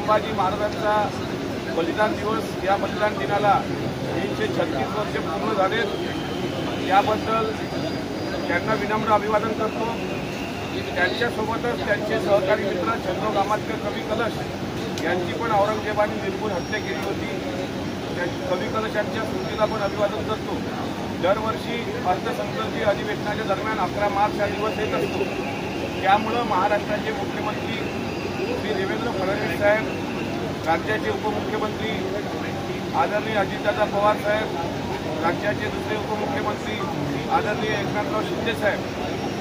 संभाजी महाराजांचा बलिदान दिवस, या बलिदान दिनाला 336 वर्ष पूर्ण झालेत। याबद्दल त्यांना विनम्र अभिवादन करतो। त्यांच्यासोबतच त्यांचे सहकारी मित्र छंदो गामातकर कवी कलश यांची पण औरंगजेबाने निर्घृण हत्या केली होती। कवी कलश यांच्या स्मृतीला पण अभिवादन करतो। दरवर्षी अर्थसंकल्पीय अधिवेशनाच्या दरम्यान 11 मार्च हा दिवस येत असतो। त्यामुळं महाराष्ट्राचे मुख्यमंत्री श्री देवेंद्र फडणवीस साहेब, राज्याचे उपमुख्यमंत्री आदरणीय अजितदादा पवार साहेब, राज्याचे दुसरे उपमुख्यमंत्री आदरणीय एकनाथराव शिंदे साहेब,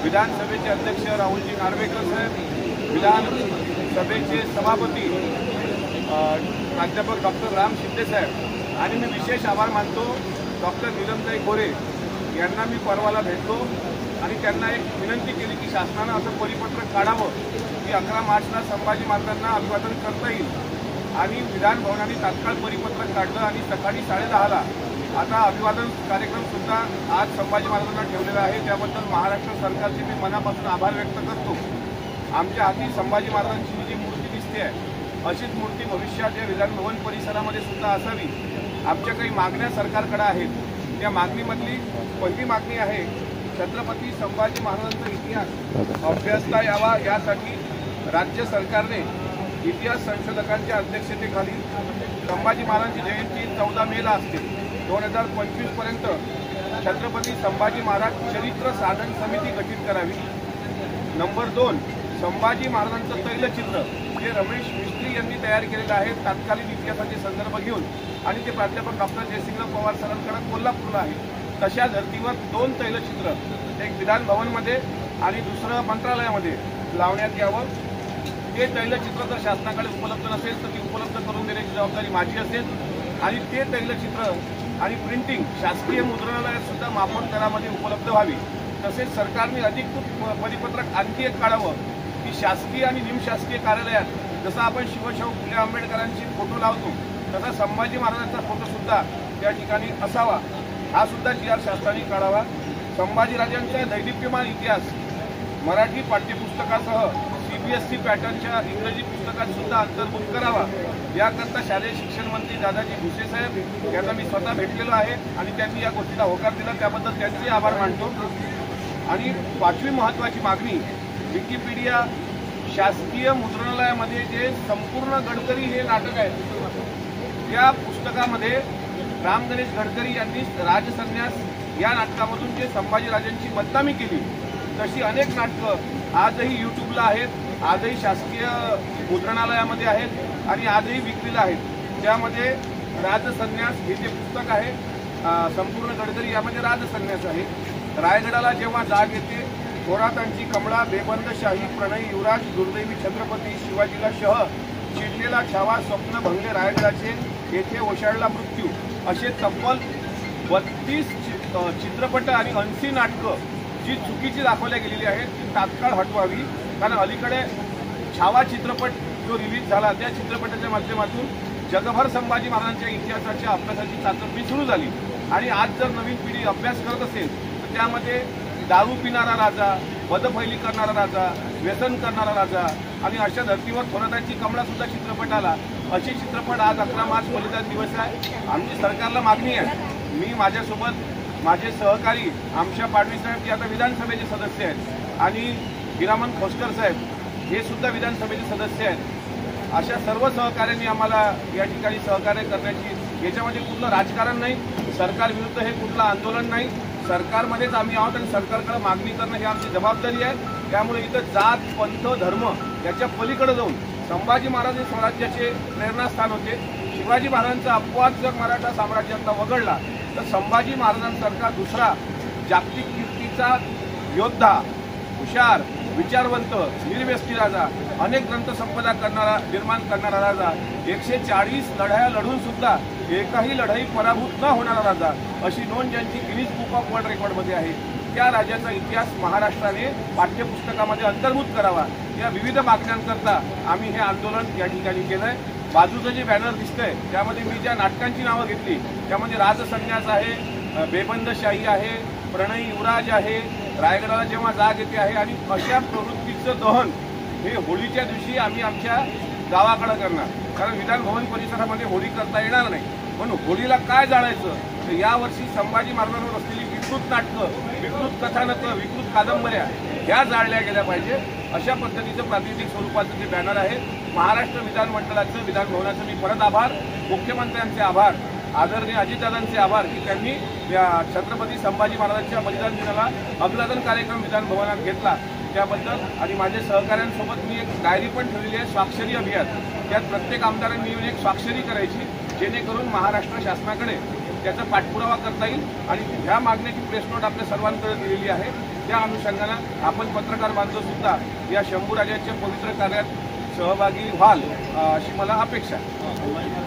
विधानसभेचे अध्यक्ष राहुलजी नार्वेकर साहेब, विधानसभेचे सभापती प्राध्यापक डॉक्टर राम शिंदे साहेब आणि मी विशेष आभार मानतो डॉक्टर नीलमताई गोरे यांना। मी परवाला भेटलो आणि त्यांना एक विनंती केली की शासनानं असं परिपत्रक काढावं की 11 मार्चला संभाजी महाराजांना अभिवादन करता येईल। आणि विधान भवनाने तात्काळ परिपत्रक काढलं आणि सकाळी 10:30ला आता अभिवादन कार्यक्रमसुद्धा आज संभाजी महाराजांना ठेवलेला आहे। त्याबद्दल महाराष्ट्र सरकारचे मी मनापासून आभार व्यक्त करतो। आमच्या हाती संभाजी महाराजांची जी मूर्ती दिसते आहे अशीच मूर्ती भविष्यात या विधान भवन परिसरामध्ये सुद्धा असावी। आमच्या काही मागण्या सरकारकडे आहेत। त्या मागणीमधली पहिली मागणी आहे छत्रपती संभाजी महाराजांचा इतिहास अभ्यासला यावा, यासाठी राज्य सरकारने इतिहास संशोधकांच्या अध्यक्षतेखाली संभाजी महाराजांची जयंती 14 मेला असते। 2025 पर्यंत छत्रपती संभाजी महाराज चरित्र साधन समिती गठीत करावी। नंबर 2, संभाजी महाराजांचं तैलचित्र जे रमेश मिस्त्री यांनी तयार केलेलं आहे तत्कालीन इतिहासाचे संदर्भ घेऊन, आणि ते प्राध्यापक डॉक्टर जयसिंगराव पवार सरांकडे कोल्हापूरला आहे। तशा धर्तीवर 2 तैलचित्र, एक विधान भवनमध्ये आणि दुसरं मंत्रालयामध्ये लावण्यात यावं। ते तैलचित्र जर शासनाकडे उपलब्ध नसेल तर ती उपलब्ध करून देण्याची जबाबदारी माझी असेल। आणि ते तैलचित्र आणि प्रिंटिंग शासकीय मुद्रणालयात सुद्धा माफक दरामध्ये उपलब्ध व्हावी। तसेच सरकारने अधिकृत परिपत्रक आणखी एक काढावं की शासकीय आणि निमशासकीय कार्यालयात जसं आपण शिवशाहू फुले आंबेडकरांची फोटो लावतो तसा संभाजी महाराजांचा फोटो सुद्धा त्या ठिकाणी असावा, हा सुद्धा GR शासनाने काढावा। संभाजीराजांचा दैदिप्यमान इतिहास मराठी पाठ्यपुस्तकासह CBSE पॅटर्नच्या इंग्रजी पुस्तकात सुद्धा अंतर्भूत करावा। याकरता शालेय शिक्षण मंत्री दादाजी भुसे साहेब यांना मी स्वतः भेटलेलो आहे आणि त्यांनी या गोष्टीला होकार दिला, त्याबद्दल त्यांचे आभार मानतो। आणि 5वी महत्त्वाची मागणी, विकिपीडिया शासकीय मुद्रणालयामध्ये जे संपूर्ण गडकरी हे नाटक आहे त्या पुस्तकामध्ये राम गणेश गडकरी यांनी राजसन्यास या नाटकामधून जे संभाजीराजांची बदनामी केली तशी अनेक नाटकं आजही यूट्यूबला आहेत, आजही शासकीय मुद्रणालयामध्ये आहेत आणि आजही विक्रीला आहेत। त्यामध्ये राजसन्यास हे जे पुस्तक आहे संपूर्ण गडकरी यामध्ये राजसन्यास आहे। रायगडाला जेव्हा जाग येते, थोरातांची कमळा, बेबंद शाही, प्रणयी युवराज, दुर्दैवी छत्रपती, शिवाजीला शह, चिडलेला छावा, स्वप्न भंगले रायगडाचे, येथे ओशाळला मृत्यू, असे तब्बल 32 चित्रपट आणि 80 नाटकं जी चुकीची दाखवल्या गेलेली आहेत ती तात्काळ हटवावी। कारण अलीकडे छावा चित्रपट जो रिलीज झाला त्या चित्रपटाच्या माध्यमातून जगभर संभाजी महाराजांच्या इतिहासाच्या अभ्यासाची चाचपणी सुरू झाली आणि आज जर नवीन पिढी अभ्यास करत असेल तर त्यामध्ये दारू पिणारा राजा, बदफैली करणारा राजा, व्यसन करणारा राजा आणि अशा धर्तीवर थोरातांची कमळा सुद्धा चित्रपट आला। असे चित्रपट आज 11 मार्च बलिदान दिवस आहे। आमची सरकारला मागणी आहे, मी माझ्यासोबत माझे सहकारी आमशा पाडवी साहेब जे आता विधानसभेचे सदस्य आहेत आणि हिरामन खोसकर साहेब हे सुद्धा विधानसभेचे सदस्य आहेत, अशा सर्व सहकार्यांनी आम्हाला या ठिकाणी सहकार्य करण्याची, याच्यामध्ये कुठलं राजकारण नाही, सरकार विरुद्ध हे कुठलं आंदोलन नाही, सरकारमध्येच आम्ही आहोत आणि सरकारकडे मागणी करणं ही आमची जबाबदारी आहे। त्यामुळे इथं जात, पंथ, धर्म याच्या पलीकडे जाऊन संभाजी महाराज हे स्वराज्याचे प्रेरणास्थान होते। शिवाजी महाराजांचा अपवाद जर मराठा साम्राज्यातला वगळला तर संभाजी महाराजांसारखा दुसरा जागतिक कीर्तीचा योद्धा, हुशार, विचारवंत, निर्व्यसनी राजा, अनेक ग्रंथसंपदा निर्माण करणारा राजा, 140 लढाया लढून सुद्धा एकही लढाई पराभूत न होणारा राजा, अशी नोंद ज्यांची गिनीज बुक ऑफ वर्ल्ड रेकॉर्डमध्ये आहे, त्या राजाचा इतिहास महाराष्ट्राने पाठ्यपुस्तकामध्ये अंतर्भूत करावा। या विविध मागण्यांकरता आम्ही हे आंदोलन या ठिकाणी केलंय। बाजूचं जे बॅनर दिसतंय त्यामध्ये मी ज्या नाटकांची नावं घेतली त्यामध्ये राजसन्यास आहे, बेबंद शाही आहे, प्रणयी युवराज आहे, रायगडाला जेव्हा जाग येते आहे आणि अशा प्रवृत्तीचं दहन हे होळीच्या दिवशी आम्ही आमच्या गावाकडे करणार, कारण विधान भवन परिसरामध्ये होळी करता येणार नाही. म्हणून होळीला काय जाळायचं, तर यावर्षी संभाजी महाराजांवर असलेली विकृत नाटकं, विकृत कथानकं, विकृत कादंबऱ्या ह्या जाळल्या गेल्या पाहिजे. अशा पद्धतीचं प्रातिनिधिक स्वरूपाचं जे बॅनर आहे, महाराष्ट्र विधानमंडळाचं, विधान भवनाचं मी परत आभार, मुख्यमंत्र्यांचे आभार, आदरणीय अजितदादांचे आभार की त्यांनी या छत्रपती संभाजी महाराजांच्या बलिदान दिनाला अभिवादन कार्यक्रम विधान भवनात घेतला त्याबद्दल. आणि माझे सहकाऱ्यांसोबत मी एक डायरी पण ठेवलेली आहे, स्वाक्षरी अभियान. त्यात प्रत्येक आमदारांनी येऊन एक स्वाक्षरी करायची, जेणेकरून महाराष्ट्र शासनाकडे त्याचा पाठपुरावा करता येईल. आणि ह्या मागण्याची प्रेस नोट आपल्या सर्वांकडे दिलेली आहे. त्या अनुषंगानं आपण पत्रकार बांधव सुद्धा या शंभूराजांच्या पवित्र कार्यात सहभागी व्हाल अशी मला अपेक्षा आहे.